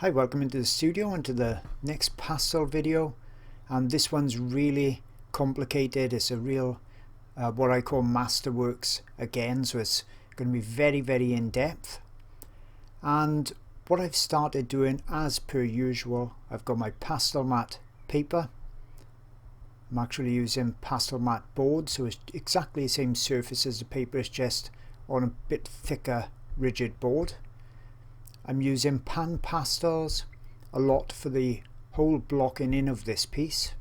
Hi, welcome into the studio and to the next pastel video, and this one's really complicated. It's a real what I call masterworks again, so it's going to be very in depth. And what I've started doing, as per usual, I've got my pastel matte paper. I'm actually using pastel matte board, so it's exactly the same surface as the paper, it's just on a bit thicker rigid board. I'm using pan pastels a lot for the whole blocking in of this piece.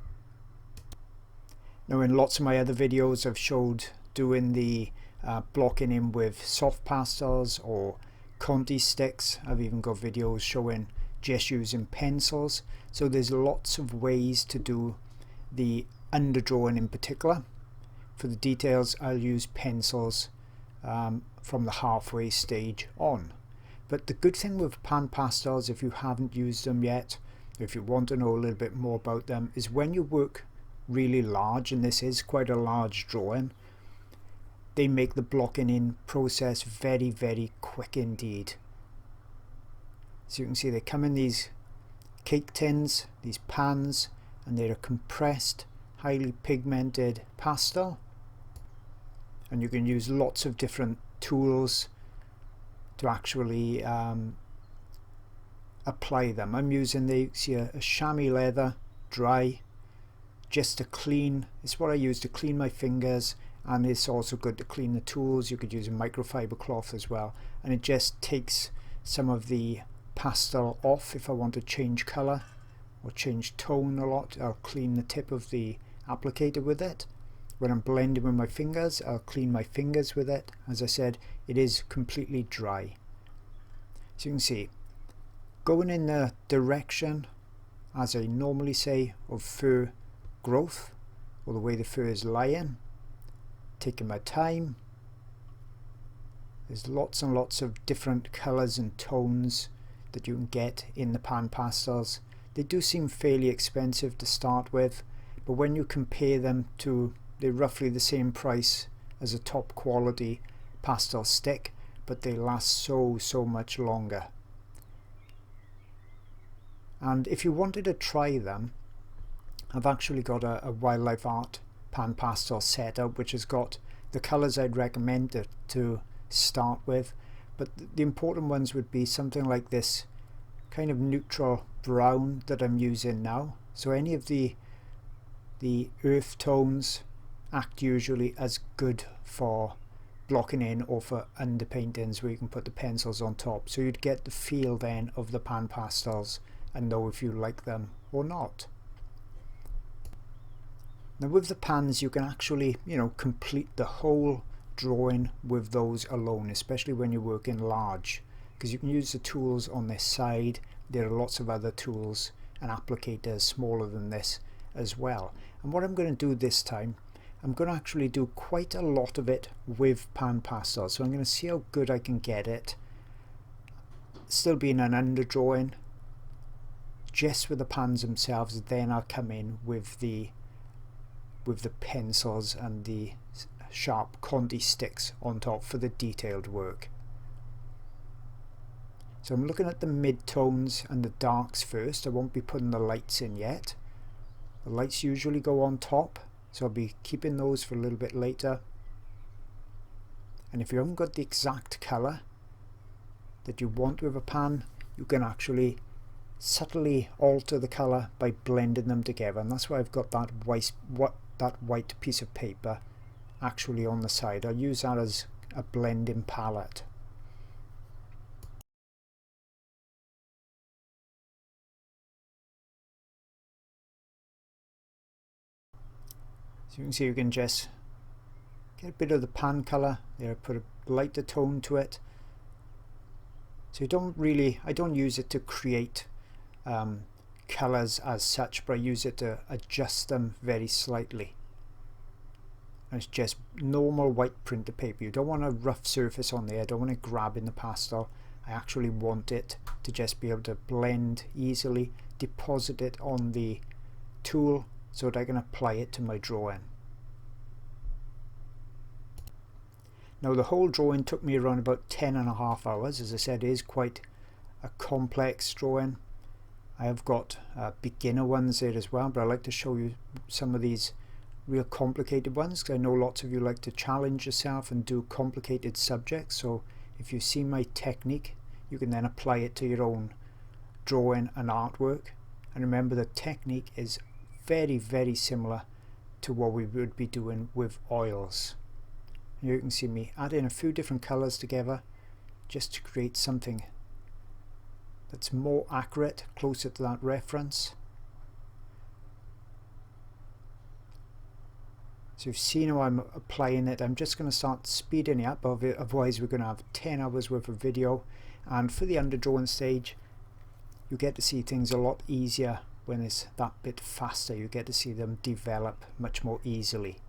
Now, in lots of my other videos I've showed doing the blocking in with soft pastels or Conti sticks. I've even got videos showing just using pencils. So there's lots of ways to do the underdrawing in particular. For the details I'll use pencils from the halfway stage on. But the good thing with pan pastels, if you haven't used them yet, if you want to know a little bit more about them, is when you work really large, and this is quite a large drawing, they make the blocking in process very quick indeed. So you can see they come in these cake tins, these pans, and they're a compressed, highly pigmented pastel. And you can use lots of different tools to actually apply them. I'm using a chamois leather dry, just to clean. It's what I use to clean my fingers, and it's also good to clean the tools. You could use a microfiber cloth as well, and it just takes some of the pastel off. If I want to change color or change tone a lot, I'll clean the tip of the applicator with it. When I'm blending with my fingers, I'll clean my fingers with it. As I said, it is completely dry. So you can see, going in the direction, as I normally say, of fur growth, or the way the fur is lying, taking my time. There's lots and lots of different colors and tones that you can get in the pan pastels. They do seem fairly expensive to start with, but when you compare them to, they're roughly the same price as a top quality pastel stick, but they last so much longer. And if you wanted to try them, I've actually got a wildlife art pan pastel set up, which has got the colors I'd recommend to start with. But the important ones would be something like this kind of neutral brown that I'm using now. So any of the earth tones act usually as good for blocking in or for underpaintings where you can put the pencils on top. So you'd get the feel then of the pan pastels and know if you like them or not. Now with the pans you can actually, complete the whole drawing with those alone, especially when you're working large, because you can use the tools on this side. There are lots of other tools and applicators smaller than this as well. And what I'm going to do this time, I'm going to actually do quite a lot of it with pan pastels. So I'm going to see how good I can get it, still being an underdrawing, just with the pans themselves. Then I'll come in with the pencils and the sharp Conti sticks on top for the detailed work. So I'm looking at the mid-tones and the darks first. I won't be putting the lights in yet. The lights usually go on top, so I'll be keeping those for a little bit later. And if you haven't got the exact color that you want with a pan, you can actually subtly alter the color by blending them together, and that's why I've got that white piece of paper actually on the side. I'll use that as a blending palette. So you can see you can just get a bit of the pan color there, put a lighter tone to it. So I don't use it to create colors as such, but I use it to adjust them very slightly. And it's just normal white printer paper. You don't want a rough surface on there. I don't want it grabbing the pastel. I actually want it to just be able to blend easily, deposit it on the tool so that I can apply it to my drawing. Now the whole drawing took me around about 10.5 hours. As I said, it is quite a complex drawing. I have got beginner ones there as well, but I like to show you some of these real complicated ones because I know lots of you like to challenge yourself and do complicated subjects. So if you see my technique, you can then apply it to your own drawing and artwork. And remember, the technique is very, very similar to what we would be doing with oils. Here you can see me adding a few different colors together just to create something that's more accurate, closer to that reference. So you've seen how I'm applying it. I'm just going to start speeding it up, otherwise we're going to have 10 hours worth of video. And for the underdrawing stage, you get to see things a lot easier when it's that bit faster. You get to see them develop much more easily.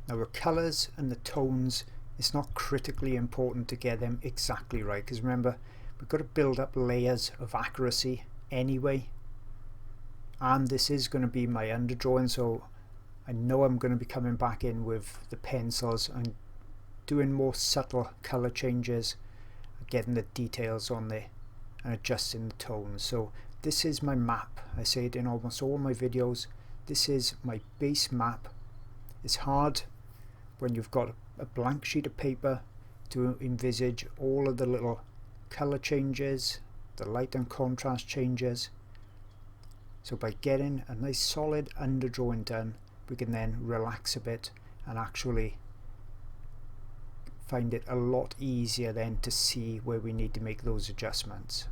Now the colours and the tones, it's not critically important to get them exactly right, because remember, we've got to build up layers of accuracy anyway. And this is going to be my underdrawing, so I know I'm going to be coming back in with the pencils and doing more subtle colour changes, getting the details on there and adjusting the tones. So this is my map. I say it in almost all my videos. This is my base map. It's hard when you've got a blank sheet of paper to envisage all of the little colour changes, the light and contrast changes. So by getting a nice solid underdrawing done, we can then relax a bit and actually find it a lot easier then to see where we need to make those adjustments.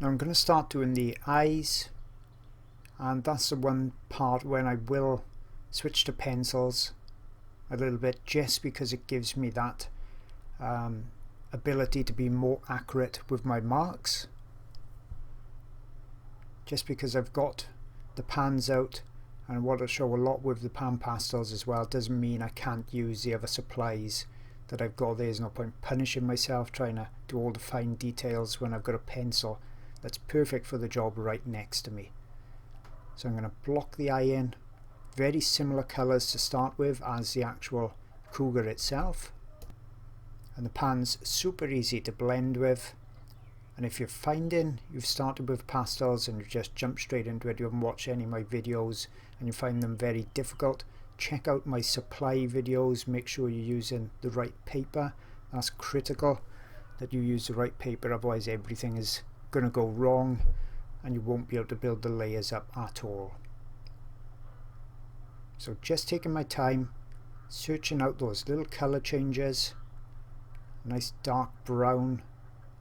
Now I'm going to start doing the eyes, and that's the one part when I will switch to pencils a little bit, just because it gives me that ability to be more accurate with my marks. Just because I've got the pans out and I want to show a lot with the pan pastels as well, doesn't mean I can't use the other supplies that I've got. There's no point punishing myself trying to do all the fine details when I've got a pencil that's perfect for the job right next to me. So I'm going to block the eye in. Very similar colours to start with as the actual Cougar itself. And the pan's super easy to blend with. And if you're finding you've started with pastels and you've just jumped straight into it, you haven't watched any of my videos and you find them very difficult, check out my supply videos. Make sure you're using the right paper. That's critical, that you use the right paper, otherwise everything is going to go wrong and you won't be able to build the layers up at all. So just taking my time, searching out those little colour changes. Nice dark brown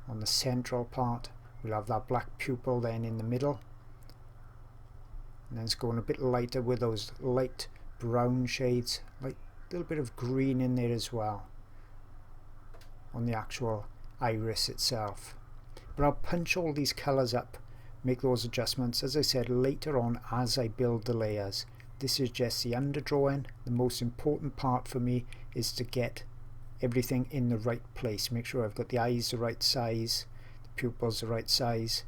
on the central part. We'll have that black pupil then in the middle. And then it's going a bit lighter with those light brown shades. Like a little bit of green in there as well on the actual iris itself. But I'll punch all these colours up, make those adjustments, as I said, later on as I build the layers. This is just the underdrawing. The most important part for me is to get everything in the right place. Make sure I've got the eyes the right size, the pupils the right size,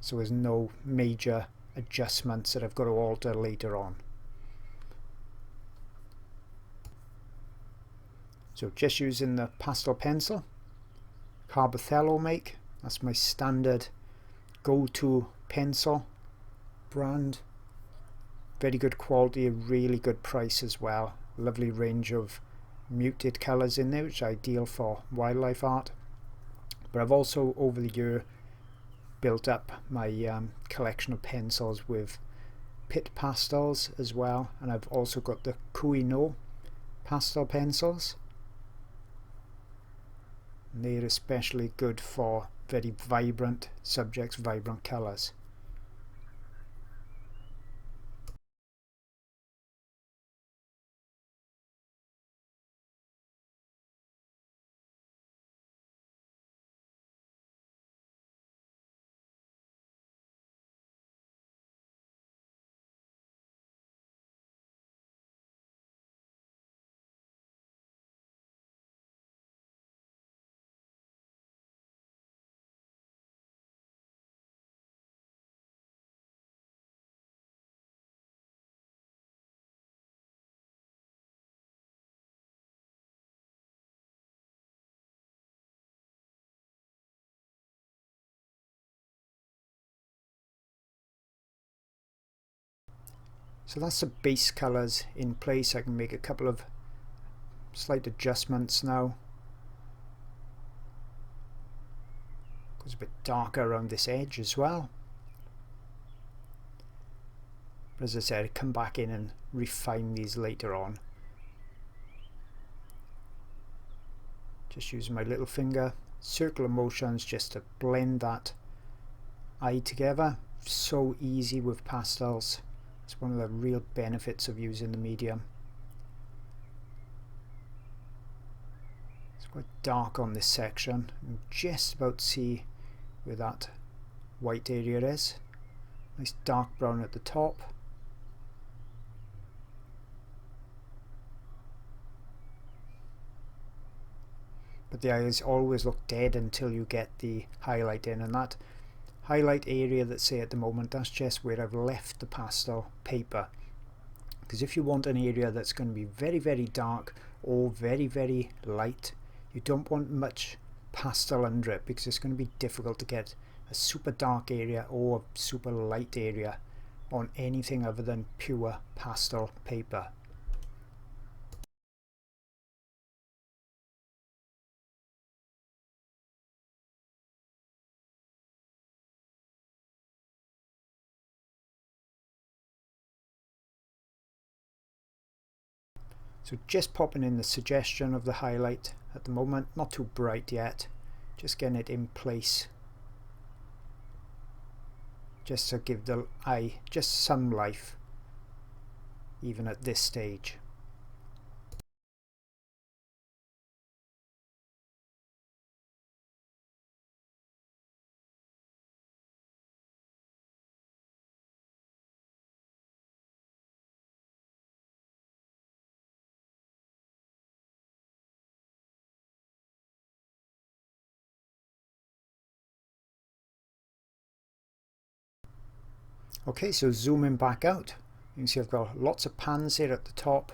so there's no major adjustments that I've got to alter later on. So just using the pastel pencil, Carbothello make. That's my standard go-to pencil brand. Very good quality, a really good price as well. Lovely range of muted colours in there, which are ideal for wildlife art. But I've also over the year built up my collection of pencils with pit pastels as well, and I've also got the Cougar pastel pencils. And they're especially good for very vibrant subjects, vibrant colours. So that's the base colours in place. I can make a couple of slight adjustments now. Goes a bit darker around this edge as well. But as I said, I come back in and refine these later on. Just using my little finger, circular motions just to blend that eye together. So easy with pastels. It's one of the real benefits of using the medium. It's quite dark on this section. You can just about see where that white area is. Nice dark brown at the top. But the eyes always look dead until you get the highlight in, and that highlight area that's say at the moment, that's just where I've left the pastel paper. Because if you want an area that's going to be very, very dark or very, very light, you don't want much pastel under it, because it's going to be difficult to get a super dark area or a super light area on anything other than pure pastel paper. So just popping in the suggestion of the highlight at the moment, not too bright yet, just getting it in place. just to give the eye just some life, even at this stage. Okay, so zooming back out, you can see I've got lots of pans here at the top,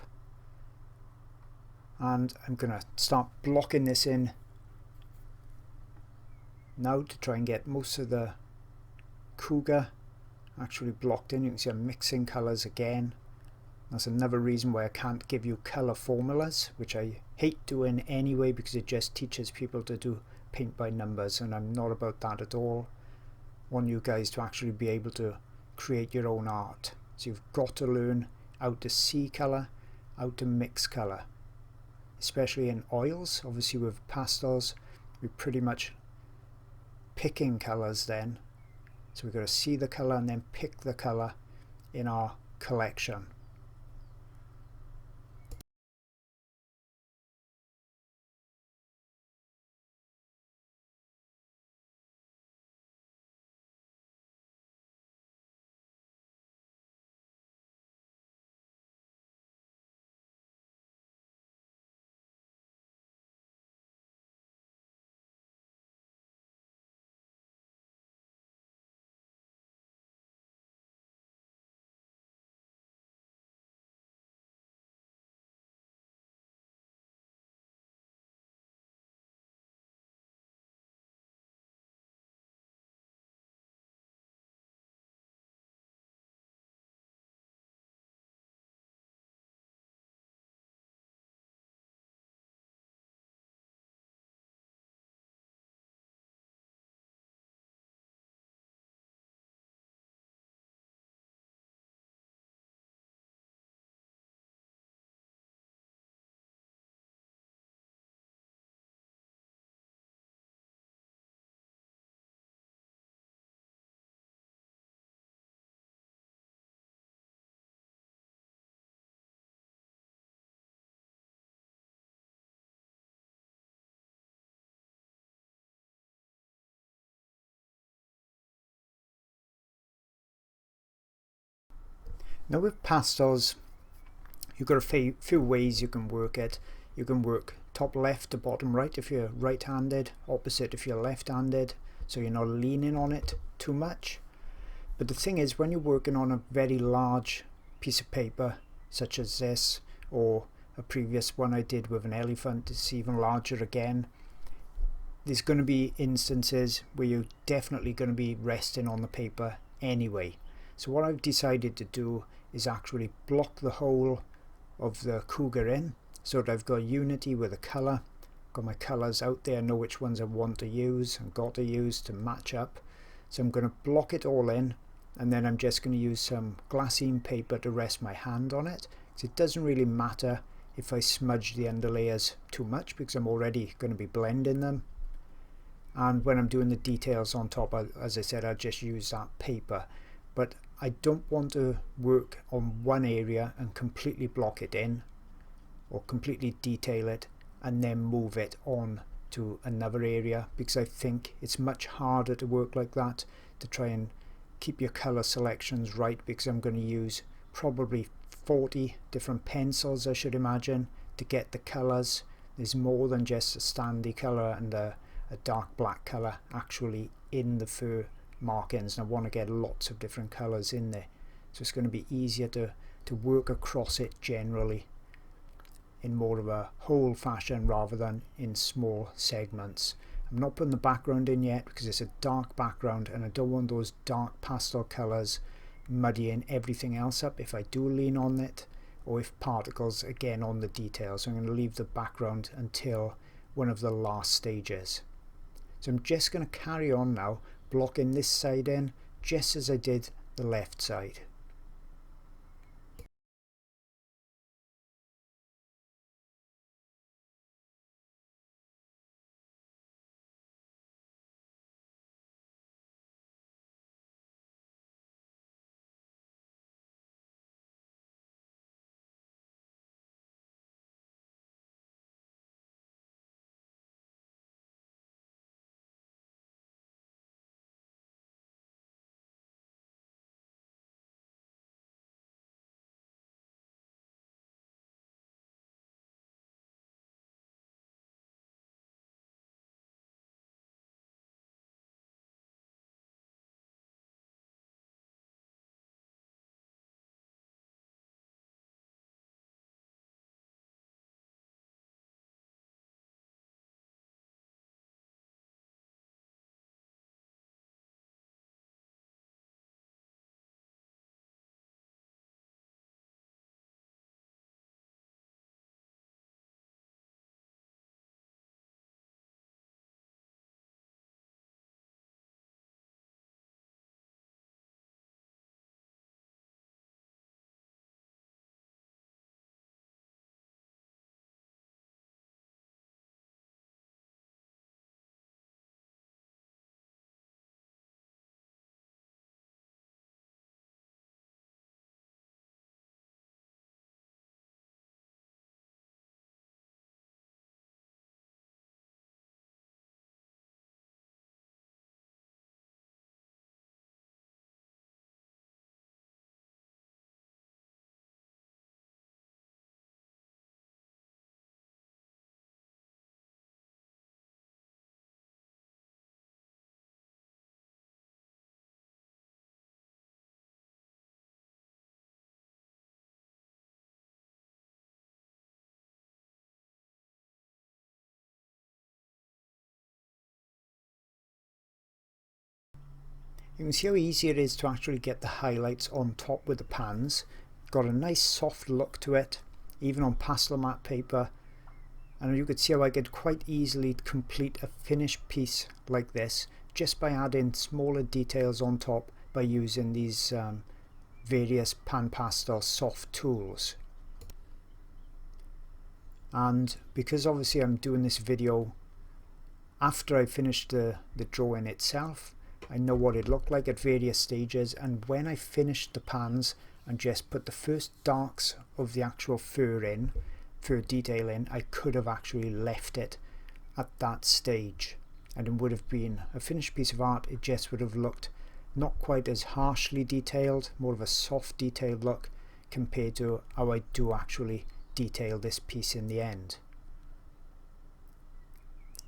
and I'm going to start blocking this in now to try and get most of the Cougar actually blocked in. You can see I'm mixing colours again. That's another reason why I can't give you colour formulas, which I hate doing anyway because it just teaches people to do paint by numbers, and I'm not about that at all. I want you guys to actually be able to create your own art. So you've got to learn how to see colour, how to mix colour, especially in oils. Obviously with pastels we're pretty much picking colours then, so we've got to see the colour and then pick the colour in our collection. Now with pastels, you've got a few ways you can work it. You can work top left to bottom right if you're right-handed, opposite if you're left-handed, so you're not leaning on it too much. But the thing is, when you're working on a very large piece of paper such as this, or a previous one I did with an elephant, it's even larger again, there's going to be instances where you're definitely going to be resting on the paper anyway. So what I've decided to do is actually block the whole of the Cougar in, so that I've got unity with the colour, got my colours out there, know which ones I want to use and got to use to match up. So I'm going to block it all in, and then I'm just going to use some glassine paper to rest my hand on it, because it doesn't really matter if I smudge the underlayers too much because I'm already going to be blending them. And when I'm doing the details on top, as I said, I just use that paper. But I don't want to work on one area and completely block it in, or completely detail it and then move it on to another area, because I think it's much harder to work like that, to try and keep your color selections right, because I'm going to use probably 40 different pencils, I should imagine, to get the colors. There's more than just a standy color and a dark black color actually in the fur markings, and I want to get lots of different colors in there, so it's going to be easier to work across it generally in more of a whole fashion rather than in small segments. I'm not putting the background in yet because it's a dark background and I don't want those dark pastel colors muddying everything else up if I do lean on it, or if particles again on the details. So I'm going to leave the background until one of the last stages. So I'm just going to carry on now, blocking this side in just as I did the left side. You can see how easy it is to actually get the highlights on top with the pans. Got a nice soft look to it, even on pastel matte paper. And you could see how I could quite easily complete a finished piece like this just by adding smaller details on top by using these various pan pastel soft tools. And because obviously I'm doing this video after I finished the drawing itself, I know what it looked like at various stages, and when I finished the pans and just put the first darks of the actual fur detail in, I could have actually left it at that stage and it would have been a finished piece of art. It just would have looked not quite as harshly detailed, more of a soft detailed look compared to how I do actually detail this piece in the end.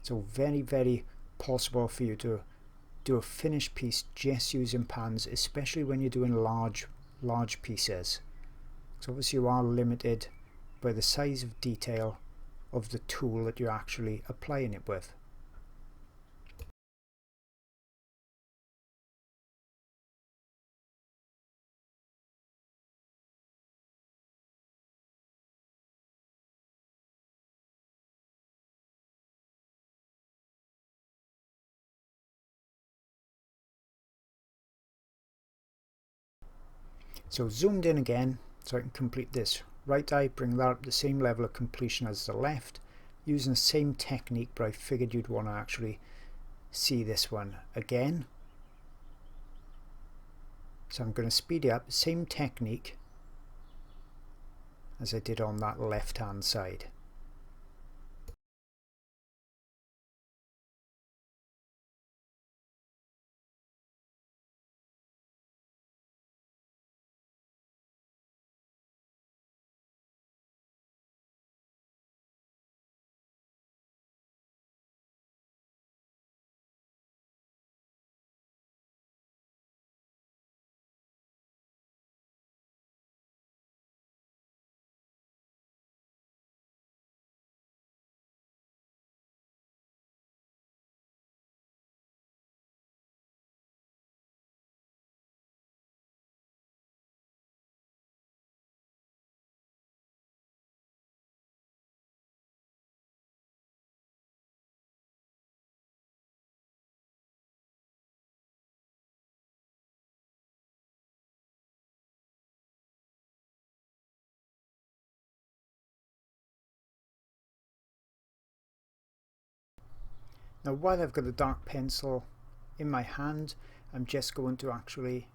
So very, very possible for you to do a finished piece just using pans, especially when you're doing large pieces. So obviously you are limited by the size of detail of the tool that you're actually applying it with. So zoomed in again so I can complete this right eye, bring that up to the same level of completion as the left, using the same technique, but I figured you'd want to actually see this one again. So I'm going to speed it up, same technique as I did on that left hand side. Now while I've got the dark pencil in my hand, I'm just going to actually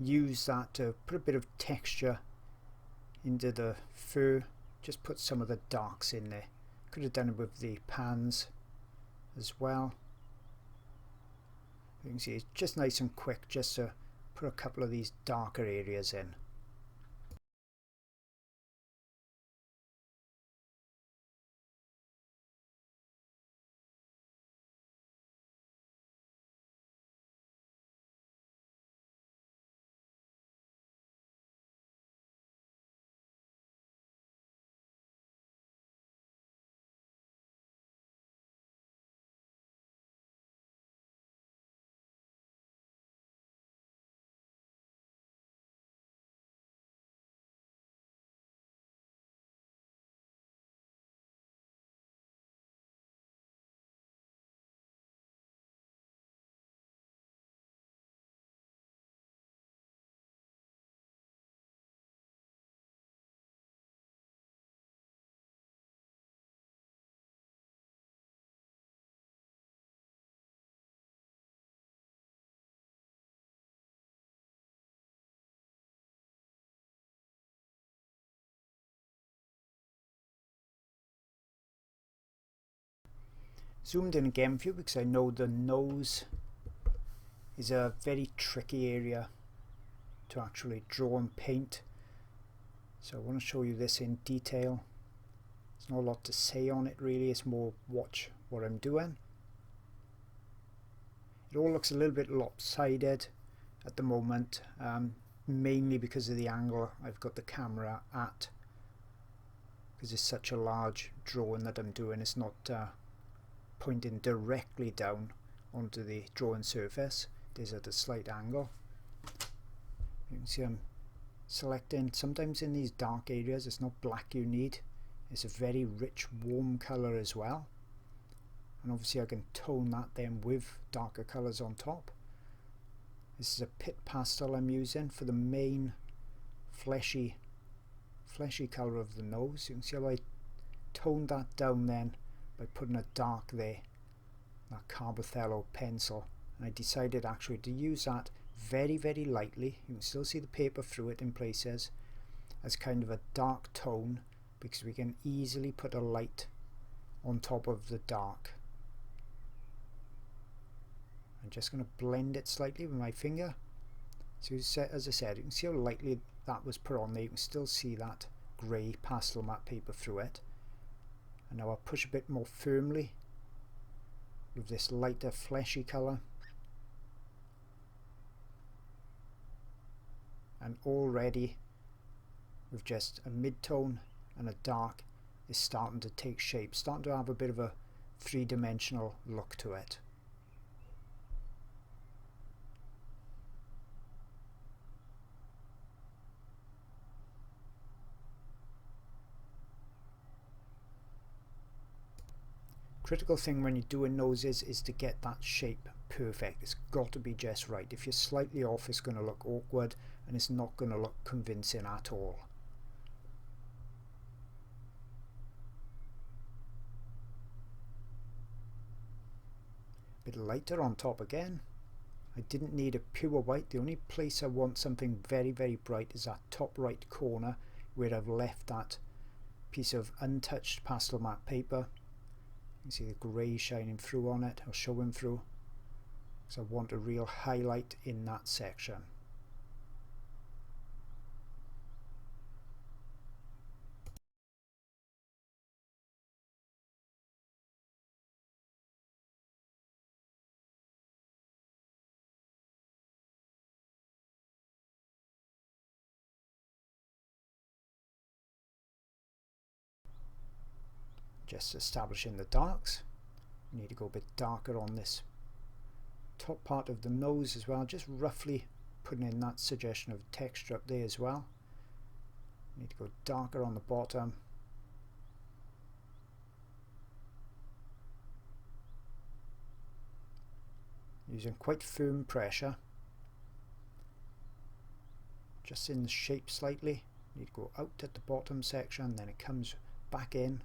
use that to put a bit of texture into the fur, just put some of the darks in there. Could have done it with the pans as well. You can see it's just nice and quick just to put a couple of these darker areas in. Zoomed in again for you because I know the nose is a very tricky area to actually draw and paint. So I want to show you this in detail. There's not a lot to say on it really, it's more watch what I'm doing. It all looks a little bit lopsided at the moment, mainly because of the angle I've got the camera at, because it's such a large drawing that I'm doing. It's not pointing directly down onto the drawing surface. is at a slight angle. You can see I'm selecting, sometimes in these dark areas it's not black you need, it's a very rich warm colour as well, and obviously I can tone that then with darker colours on top. This is a pit pastel I'm using for the main fleshy colour of the nose. You can see how I toned that down then by putting a dark there, that Carbothello pencil, and I decided actually to use that very lightly. You can still see the paper through it in places, as kind of a dark tone, because we can easily put a light on top of the dark. I'm just going to blend it slightly with my finger. So as I said, you can see how lightly that was put on there. You can still see that grey pastel matte paper through it. And now I'll push a bit more firmly with this lighter fleshy colour. And already with just a mid-tone and a dark is starting to take shape, starting to have a bit of a three-dimensional look to it. Critical thing when you're doing noses is to get that shape perfect. It's got to be just right. If you're slightly off, it's going to look awkward and it's not going to look convincing at all. A bit lighter on top again. I didn't need a pure white. The only place I want something very bright is that top right corner where I've left that piece of untouched pastel matte paper. You can see the grey shining through on it, or showing through. So I want a real highlight in that section. Just establishing the darks. We need to go a bit darker on this top part of the nose as well, just roughly putting in that suggestion of texture up there as well. Need to go darker on the bottom. Using quite firm pressure. Just in the shape slightly. Need to go out at the bottom section, then it comes back in.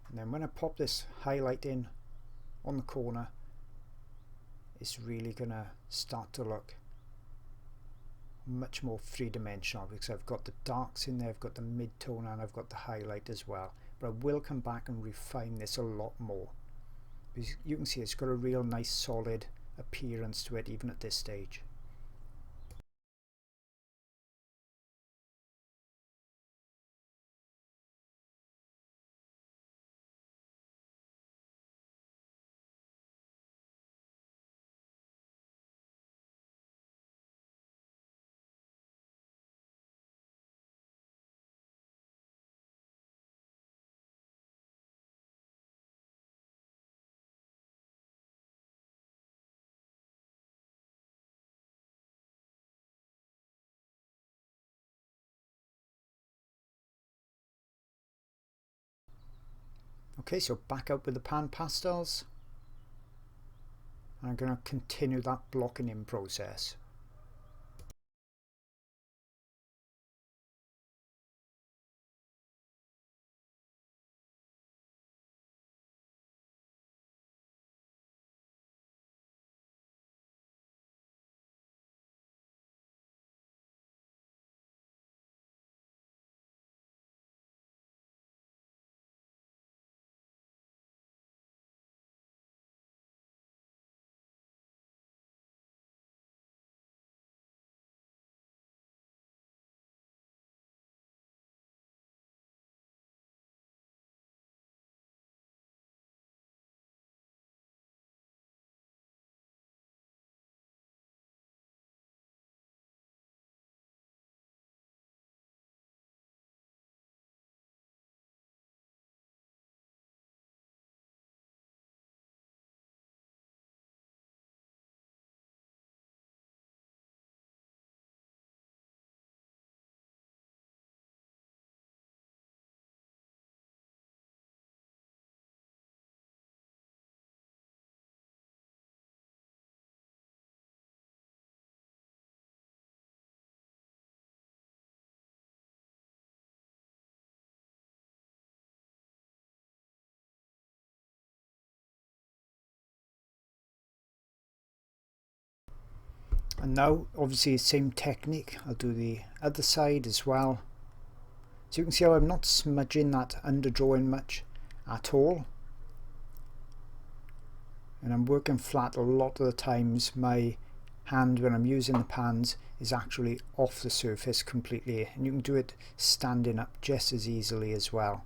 And then when I pop this highlight in on the corner, it's really going to start to look much more three-dimensional, because I've got the darks in there, I've got the mid-tone, and I've got the highlight as well. But I will come back and refine this a lot more, because you can see it's got a real nice solid appearance to it even at this stage. Okay, so back out with the pan pastels. I'm going to continue that blocking in process. And now obviously same technique, I'll do the other side as well. So you can see how I'm not smudging that underdrawing much at all, and I'm working flat a lot of the times. My hand when I'm using the pans is actually off the surface completely, and you can do it standing up just as easily as well.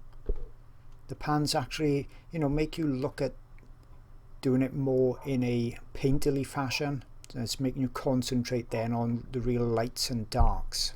The pans actually, you know, make you look at doing it more in a painterly fashion. So it's making you concentrate then on the real lights and darks.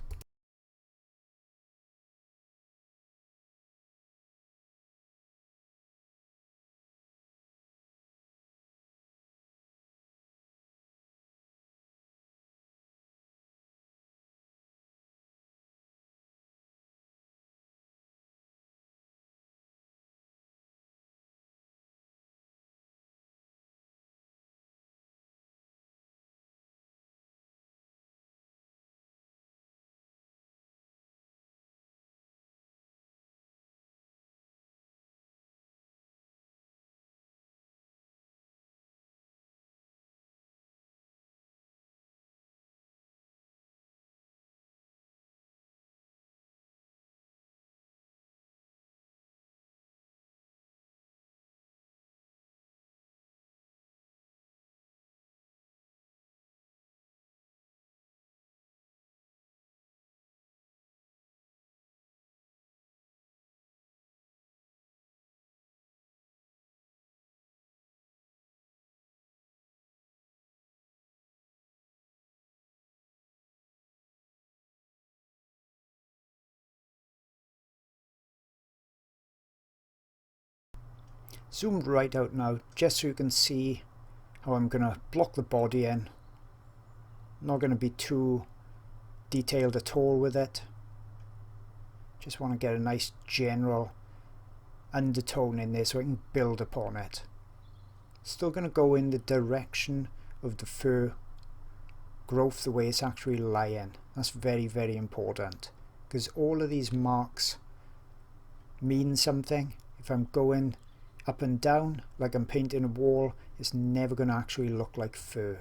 Zoomed right out now just so you can see how I'm going to block the body in. Not going to be too detailed at all with it. Just want to get a nice general undertone in there so I can build upon it. Still going to go in the direction of the fur growth, the way it's actually lying. That's very, very important, because all of these marks mean something. If I'm going up and down like I'm painting a wall, it's never going to actually look like fur.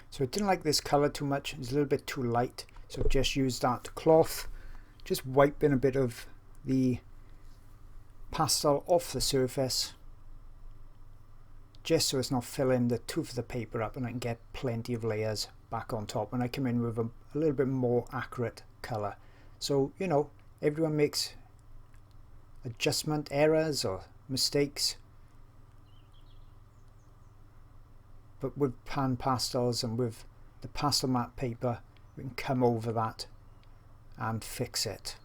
So I didn't like this color too much. It's a little bit too light. So just use that cloth, just wiping a bit of the pastel off the surface, just so it's not filling the tooth of the paper up, and I can get plenty of layers back on top, and I come in with a little bit more accurate colour. So, you know, everyone makes adjustment errors or mistakes, but with pan pastels and with the pastel matte paper, we can come over that and fix it.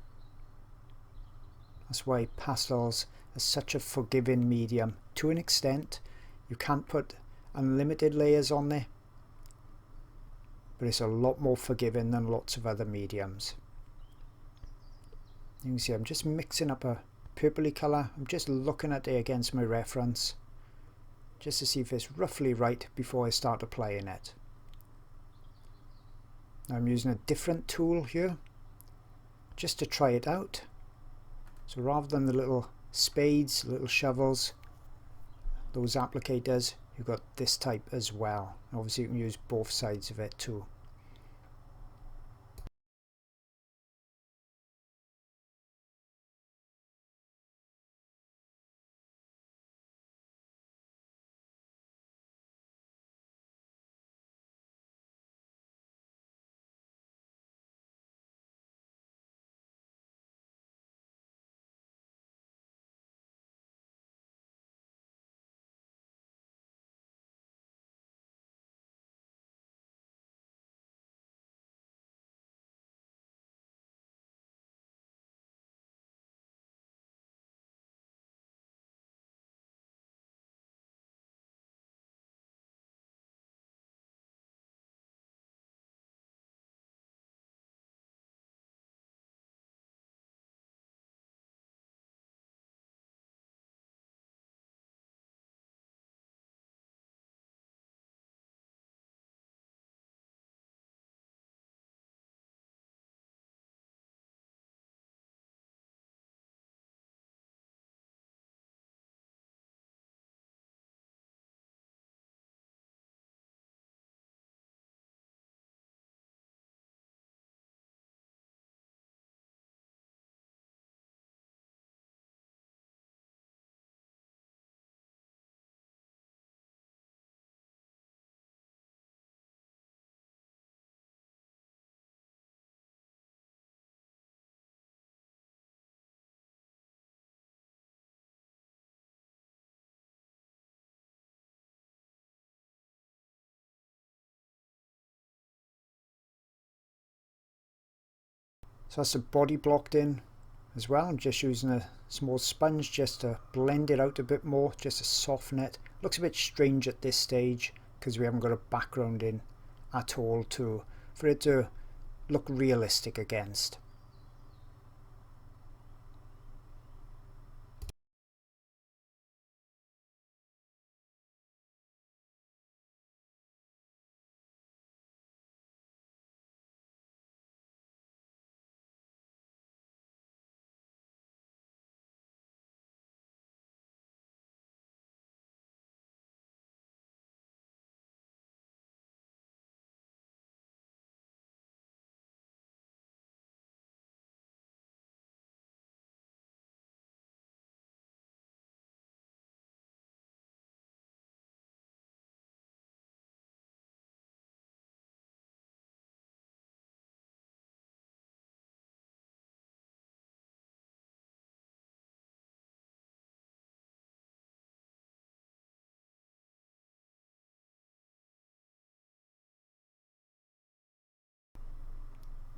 That's why pastels are such a forgiving medium to an extent. You can't put unlimited layers on there, but it's a lot more forgiving than lots of other mediums. You can see I'm just mixing up a purpley colour. I'm just looking at it against my reference just to see if it's roughly right before I start applying it. Now I'm using a different tool here just to try it out. So rather than the little spades, little shovels, those applicators, you've got this type as well. Obviously you can use both sides of it too. So that's the body blocked in as well. I'm just using a small sponge just to blend it out a bit more, just to soften it. Looks a bit strange at this stage because we haven't got a background in at all for it to look realistic against.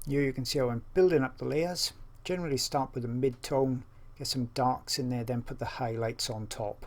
Here you can see how I'm building up the layers. Generally start with a mid-tone, get some darks in there, then put the highlights on top.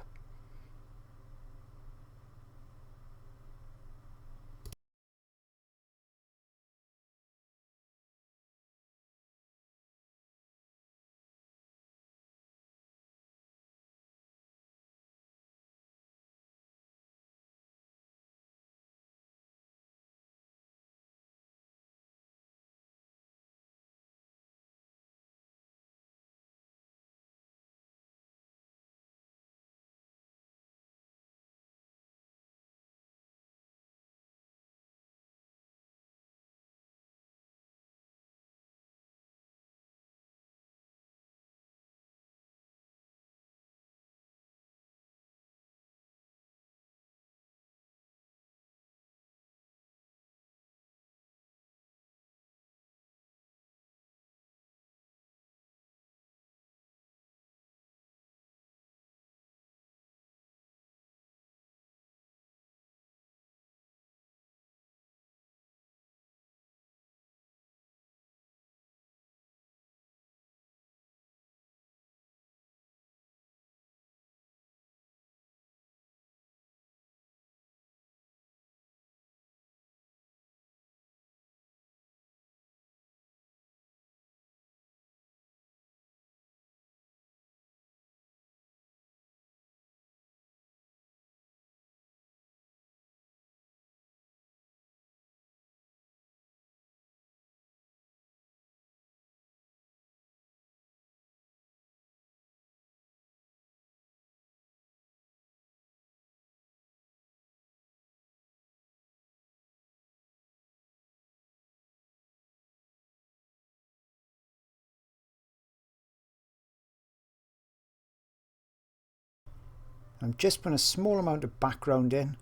I'm just putting a small amount of background in,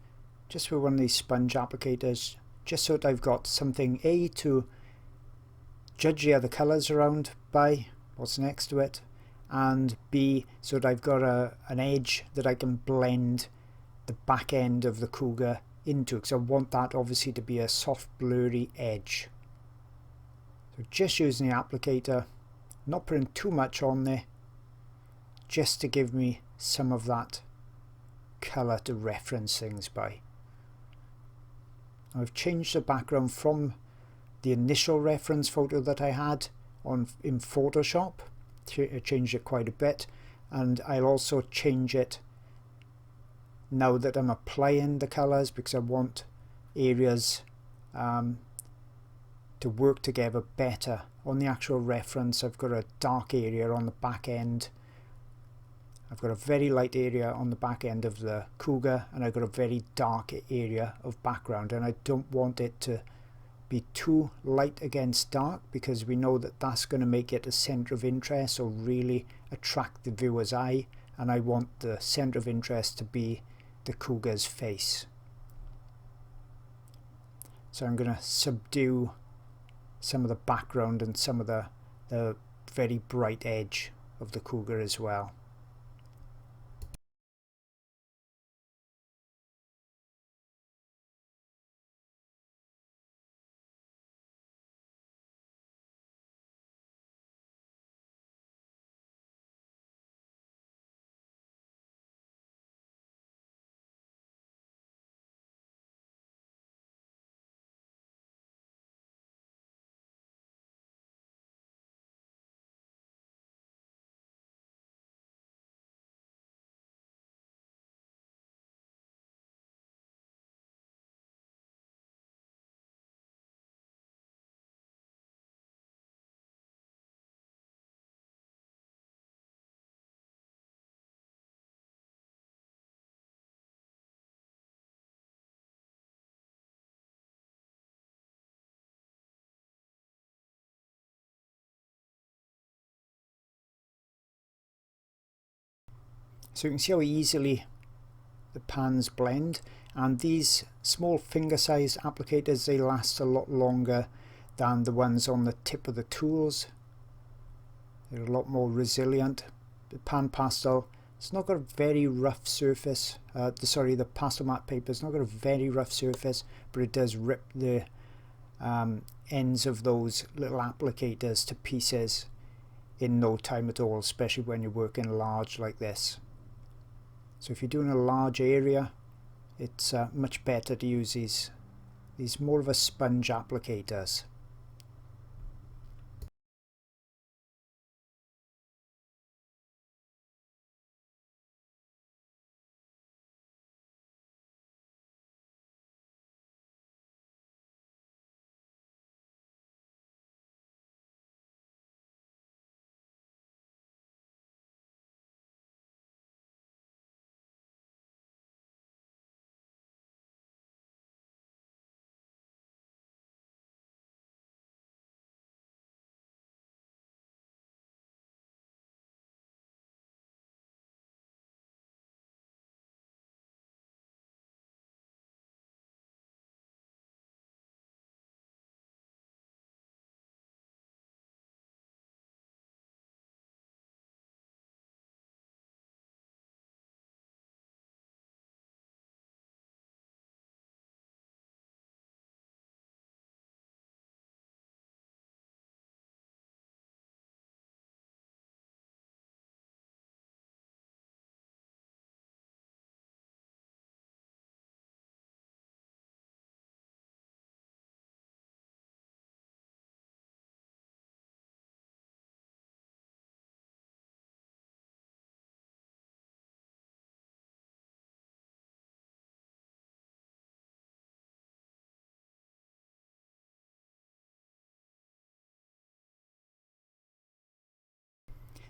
just with one of these sponge applicators, just so that I've got something A, to judge the other colours around by, what's next to it, and B, so that I've got an edge that I can blend the back end of the Cougar into, because I want that obviously to be a soft blurry edge. So just using the applicator, not putting too much on there, just to give me some of that colour to reference things by. I've changed the background from the initial reference photo that I had in Photoshop. I changed it quite a bit, and I'll also change it now that I'm applying the colours, because I want areas to work together better. On the actual reference, I've got a dark area on the back end, I've got a very light area on the back end of the Cougar, and I've got a very dark area of background, and I don't want it to be too light against dark, because we know that that's going to make it a centre of interest or really attract the viewer's eye, and I want the centre of interest to be the Cougar's face. So I'm going to subdue some of the background and some of the very bright edge of the Cougar as well. So you can see how easily the pans blend, and these small finger size applicators, they last a lot longer than the ones on the tip of the tools. They're a lot more resilient. The pan pastel, it's not got a very rough surface. The pastel matte paper, it's not got a very rough surface, but it does rip the ends of those little applicators to pieces in no time at all, especially when you're working large like this. So if you're doing a large area, it's much better to use these more of a sponge applicators.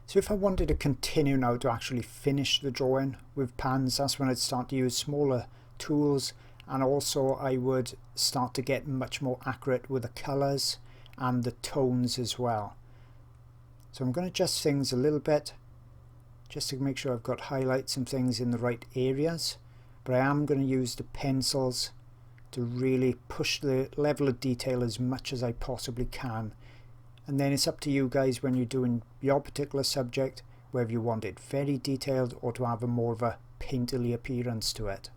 So if I wanted to continue now to actually finish the drawing with pans, that's when I'd start to use smaller tools, and also I would start to get much more accurate with the colours and the tones as well. So I'm going to adjust things a little bit, just to make sure I've got highlights and things in the right areas, but I am going to use the pencils to really push the level of detail as much as I possibly can. And then it's up to you guys when you're doing your particular subject, whether you want it very detailed or to have a more of a painterly appearance to it.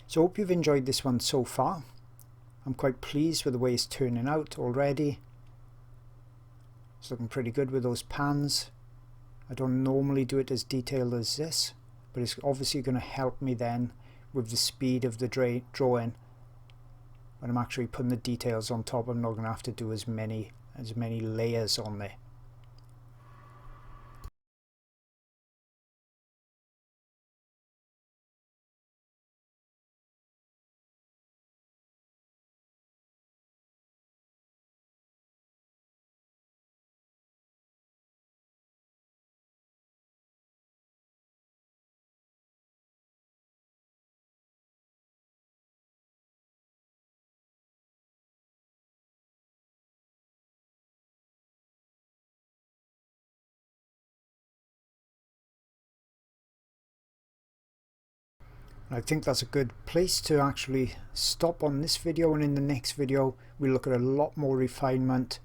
So I hope you've enjoyed this one so far. I'm quite pleased with the way it's turning out already. It's looking pretty good with those pans. I don't normally do it as detailed as this, but it's obviously going to help me then with the speed of the drawing. When I'm actually putting the details on top, I'm not going to have to do as many layers on there. I think that's a good place to actually stop on this video, and in the next video we'll look at a lot more refinement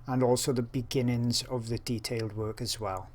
and also the beginnings of the detailed work as well.